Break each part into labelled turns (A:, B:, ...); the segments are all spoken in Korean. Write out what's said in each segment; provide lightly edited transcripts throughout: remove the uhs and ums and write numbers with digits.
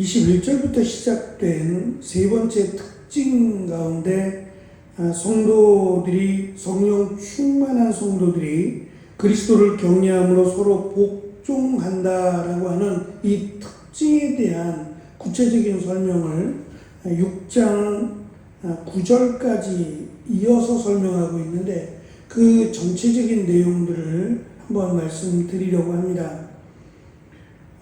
A: 21절부터 시작된 세 번째 특징 가운데 성도들이, 성령 충만한 성도들이 그리스도를 경외함으로 서로 복종한다라고 하는 이 특징에 대한 구체적인 설명을 6장 9절까지 이어서 설명하고 있는데, 그 전체적인 내용들을 한번 말씀드리려고 합니다.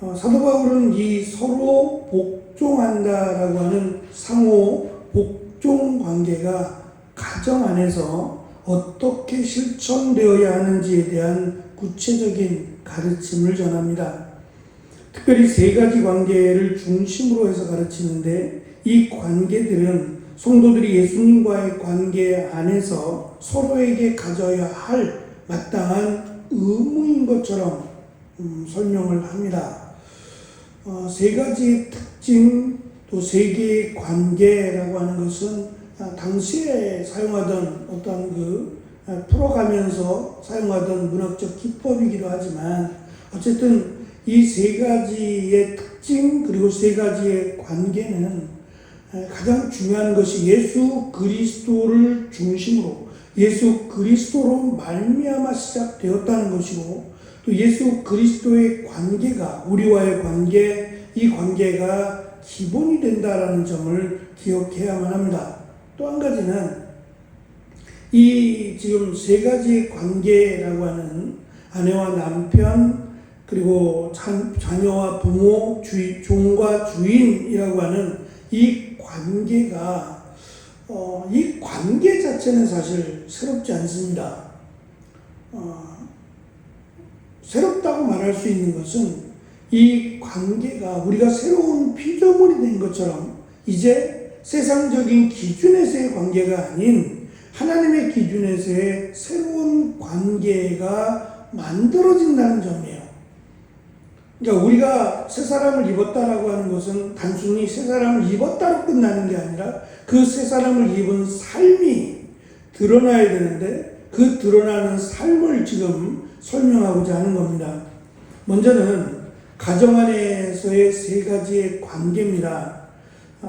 A: 사도 바울은 이 서로 복종한다라고 하는 상호 복종 관계가 가정 안에서 어떻게 실천되어야 하는지에 대한 구체적인 가르침을 전합니다. 특별히 세 가지 관계를 중심으로 해서 가르치는데, 이 관계들은 성도들이 예수님과의 관계 안에서 서로에게 가져야 할 마땅한 의무인 것처럼 설명을 합니다. 세 가지의 특징, 또 세 개의 관계라고 하는 것은 당시에 사용하던 어떤 풀어가면서 사용하던 문학적 기법이기도 하지만, 어쨌든 이 세 가지의 특징 그리고 세 가지의 관계는 가장 중요한 것이 예수 그리스도를 중심으로, 예수 그리스도로 말미암아 시작되었다는 것이고, 또 예수 그리스도의 관계가, 우리와의 관계, 이 관계가 기본이 된다라는 점을 기억해야만 합니다. 또 한 가지는 이 지금 세 가지의 관계라고 하는 아내와 남편, 그리고 자녀와 부모, 종과 주인이라고 하는 이 관계가 이 관계 자체는 사실 새롭지 않습니다. 새롭다고 말할 수 있는 것은 이 관계가 우리가 새로운 피조물이 된 것처럼 이제 세상적인 기준에서의 관계가 아닌 하나님의 기준에서의 새로운 관계가 만들어진다는 점이에요. 그러니까 우리가 새 사람을 입었다라고 하는 것은 단순히 새 사람을 입었다로 끝나는 게 아니라 그 새 사람을 입은 삶이 드러나야 되는데, 그 드러나는 삶을 지금 설명하고자 하는 겁니다. 먼저는 가정 안에서의 세 가지의 관계입니다.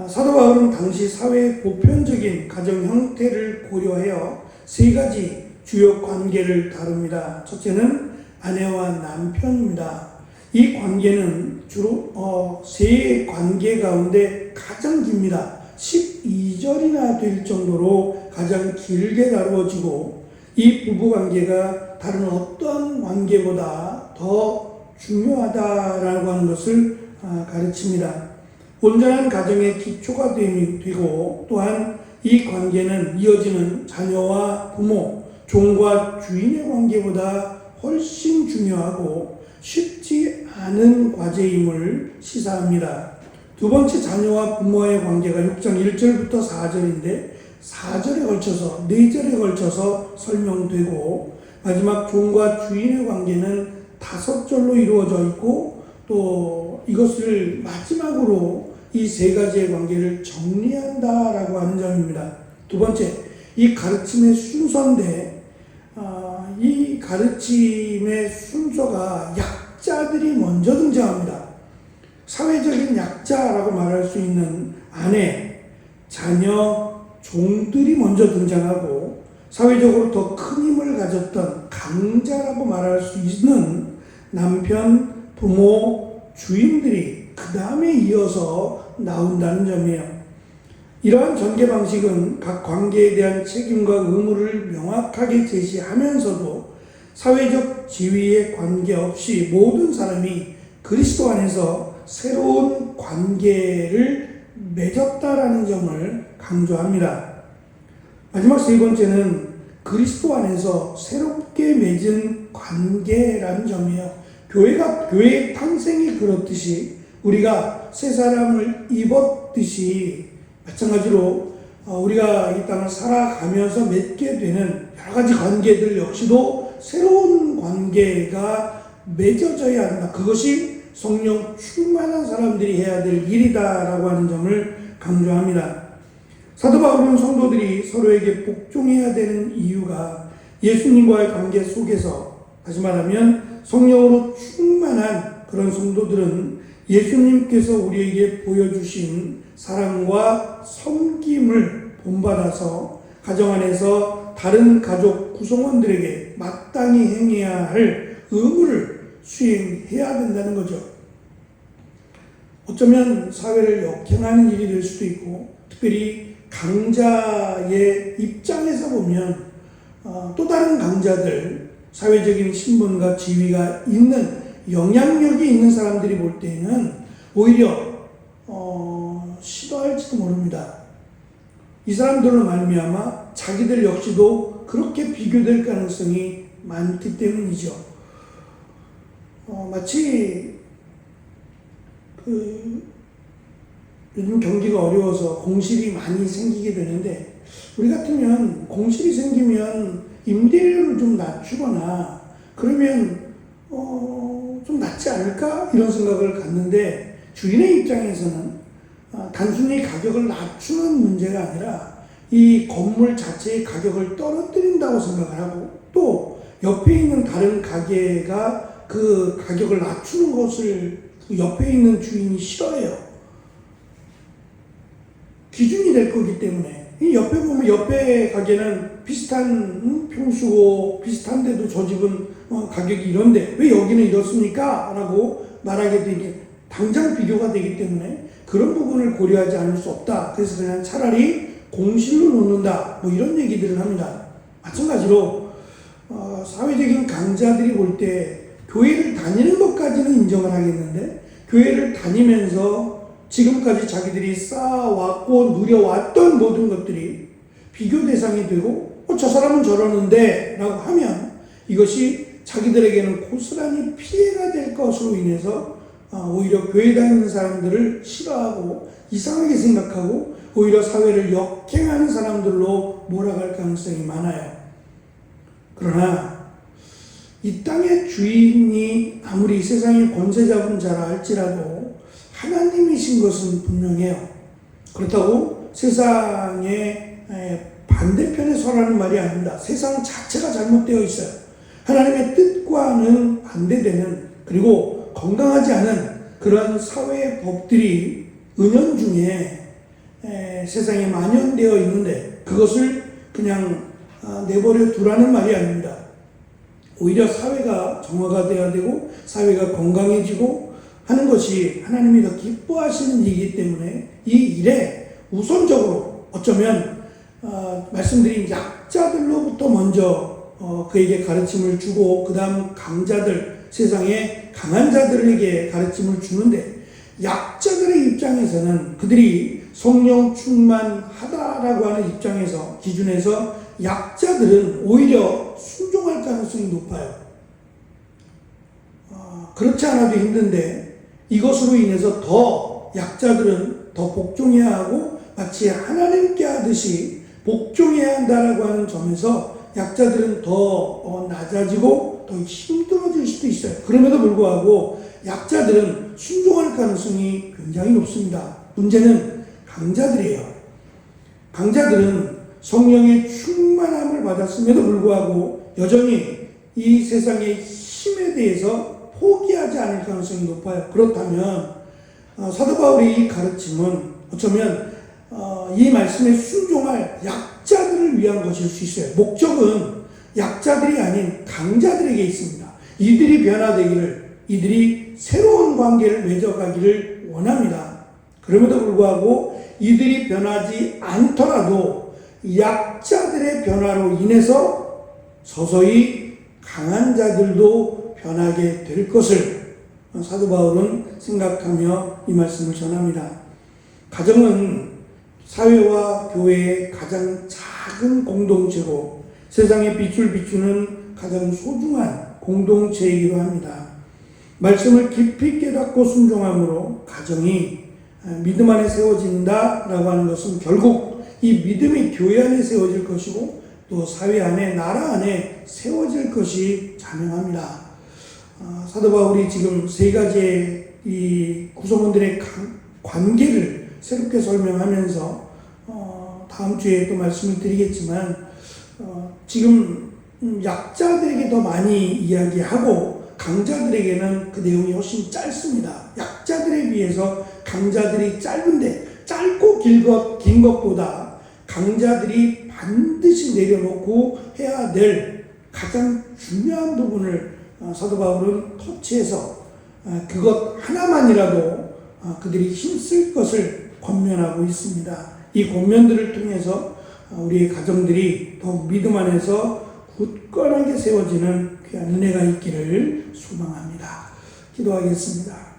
A: 사도 바울은 당시 사회의 보편적인 가정 형태를 고려하여 세 가지 주요 관계를 다룹니다. 첫째는 아내와 남편입니다. 이 관계는 주로 세 관계 가운데 가장 깁니다. 12절이나 될 정도로 가장 길게 다루어지고, 이 부부관계가 다른 어떤 관계보다 더 중요하다라고 하는 것을 가르칩니다. 온전한 가정의 기초가 되고, 또한 이 관계는 이어지는 자녀와 부모, 종과 주인의 관계보다 훨씬 중요하고 쉽지 않은 과제임을 시사합니다. 두 번째, 자녀와 부모의 관계가 6장 1절부터 4절인데 4절에 걸쳐서, 4절에 걸쳐서 설명되고, 마지막 종과 주인의 관계는 5절로 이루어져 있고, 또 이것을 마지막으로 이 세 가지의 관계를 정리한다라고 하는 점입니다. 두 번째, 이 가르침의 순서인데, 이 가르침의 순서가 약자들이 먼저 등장합니다. 사회적인 약자라고 말할 수 있는 아내, 자녀, 종들이 먼저 등장하고, 사회적으로 더 큰 힘을 가졌던 강자라고 말할 수 있는 남편, 부모, 주인들이 그 다음에 이어서 나온다는 점이에요. 이러한 전개 방식은 각 관계에 대한 책임과 의무를 명확하게 제시하면서도 사회적 지위에 관계없이 모든 사람이 그리스도 안에서 새로운 관계를 맺었다라는 점을 강조합니다. 마지막 세 번째는 그리스도 안에서 새롭게 맺은 관계라는 점이에요. 교회의 탄생이 그렇듯이 우리가 새 사람을 입었듯이, 마찬가지로 우리가 이 땅을 살아가면서 맺게 되는 여러 가지 관계들 역시도 새로운 관계가 맺어져야 한다. 그것이 성령 충만한 사람들이 해야 될 일이다라고 하는 점을 강조합니다. 사도 바울은 성도들이 서로에게 복종해야 되는 이유가 예수님과의 관계 속에서, 다시 말하면 성령으로 충만한 그런 성도들은 예수님께서 우리에게 보여주신 사랑과 섬김을 본받아서 가정 안에서 다른 가족 구성원들에게 마땅히 행해야 할 의무를 수행해야 된다는 거죠. 어쩌면 사회를 역행하는 일이 될 수도 있고, 특별히 강자의 입장에서 보면 또 다른 강자들, 사회적인 신분과 지위가 있는, 영향력이 있는 사람들이 볼 때는 오히려 싫어할지도 모릅니다. 이 사람들로 말미암아 자기들 역시도 그렇게 비교될 가능성이 많기 때문이죠. 마치 요즘 경기가 어려워서 공실이 많이 생기게 되는데, 우리 같으면 공실이 생기면 임대료를 좀 낮추거나 그러면 좀 낫지 않을까? 이런 생각을 갖는데, 주인의 입장에서는 단순히 가격을 낮추는 문제가 아니라 이 건물 자체의 가격을 떨어뜨린다고 생각을 하고, 또 옆에 있는 다른 가게가 그 가격을 낮추는 것을 옆에 있는 주인이 싫어해요. 기준이 될 거기 때문에. 이 옆에 보면 옆에 가게는 비슷한 평수고 비슷한데도 저 집은 가격이 이런데 왜 여기는 이렇습니까? 라고 말하게 되게 당장 비교가 되기 때문에 그런 부분을 고려하지 않을 수 없다. 그래서 그냥 차라리 공실로 놓는다. 뭐 이런 얘기들을 합니다. 마찬가지로 사회적인 강자들이 볼 때 교회를 다니는 것까지는 인정을 하겠는데, 교회를 다니면서 지금까지 자기들이 쌓아왔고 누려왔던 모든 것들이 비교 대상이 되고 저 사람은 저러는데 라고 하면 이것이 자기들에게는 고스란히 피해가 될 것으로 인해서 오히려 교회 다니는 사람들을 싫어하고 이상하게 생각하고 오히려 사회를 역행하는 사람들로 몰아갈 가능성이 많아요. 그러나 이 땅의 주인이 아무리 세상의 권세 잡은 자라 할지라도 하나님이신 것은 분명해요. 그렇다고 세상의 반대편에 서라는 말이 아닙니다. 세상 자체가 잘못되어 있어요. 하나님의 뜻과는 반대되는, 그리고 건강하지 않은 그런 사회의 법들이 은연중에 세상에 만연되어 있는데 그것을 그냥 내버려 두라는 말이 아닙니다. 오히려 사회가 정화가 되어야 되고 사회가 건강해지고 하는 것이 하나님이 더 기뻐하시는 일이기 때문에 이 일에 우선적으로 어쩌면 말씀드린 약자들로부터 먼저 그에게 가르침을 주고 그 다음 강자들, 세상의 강한 자들에게 가르침을 주는데, 약자들의 입장에서는 그들이 성령 충만하다라고 하는 입장에서 기준에서 약자들은 오히려 순종할 가능성이 높아요. 그렇지 않아도 힘든데 이것으로 인해서 더 약자들은 더 복종해야 하고 마치 하나님께 하듯이 복종해야 한다라고 하는 점에서 약자들은 더 낮아지고 더 힘들어질 수도 있어요. 그럼에도 불구하고 약자들은 순종할 가능성이 굉장히 높습니다. 문제는 강자들이에요. 강자들은 성령의 충만함을 받았음에도 불구하고 여전히 이 세상의 힘에 대해서 포기하지 않을 가능성이 높아요. 그렇다면 사도 바울의 이 가르침은 어쩌면 이 말씀에 순종할 약자들을 위한 것일 수 있어요. 목적은 약자들이 아닌 강자들에게 있습니다. 이들이 변화되기를, 이들이 새로운 관계를 맺어가기를 원합니다. 그럼에도 불구하고 이들이 변하지 않더라도 약자들의 변화로 인해서 서서히 강한 자들도 변하게 될 것을 사도 바울은 생각하며 이 말씀을 전합니다. 가정은 사회와 교회의 가장 작은 공동체로 세상에 빛을 비추는 가장 소중한 공동체이기도 합니다. 말씀을 깊이 깨닫고 순종함으로 가정이 믿음 안에 세워진다라고 하는 것은 결국 이 믿음이 교회 안에 세워질 것이고 또 사회 안에, 나라 안에 세워질 것이 자명합니다. 사도 바울이 지금 세 가지의 이 구성원들의 관계를 새롭게 설명하면서 다음 주에 또 말씀을 드리겠지만 지금 약자들에게 더 많이 이야기하고 강자들에게는 그 내용이 훨씬 짧습니다. 약자들의 위해서 강자들이 짧고 긴 것보다 강자들이 반드시 내려놓고 해야 될 가장 중요한 부분을 사도 바울은 터치해서 그것 하나만이라도 그들이 힘쓸 것을 권면하고 있습니다. 이 권면들을 통해서 우리의 가정들이 더욱 믿음 안에서 굳건하게 세워지는 귀한 은혜가 있기를 소망합니다. 기도하겠습니다.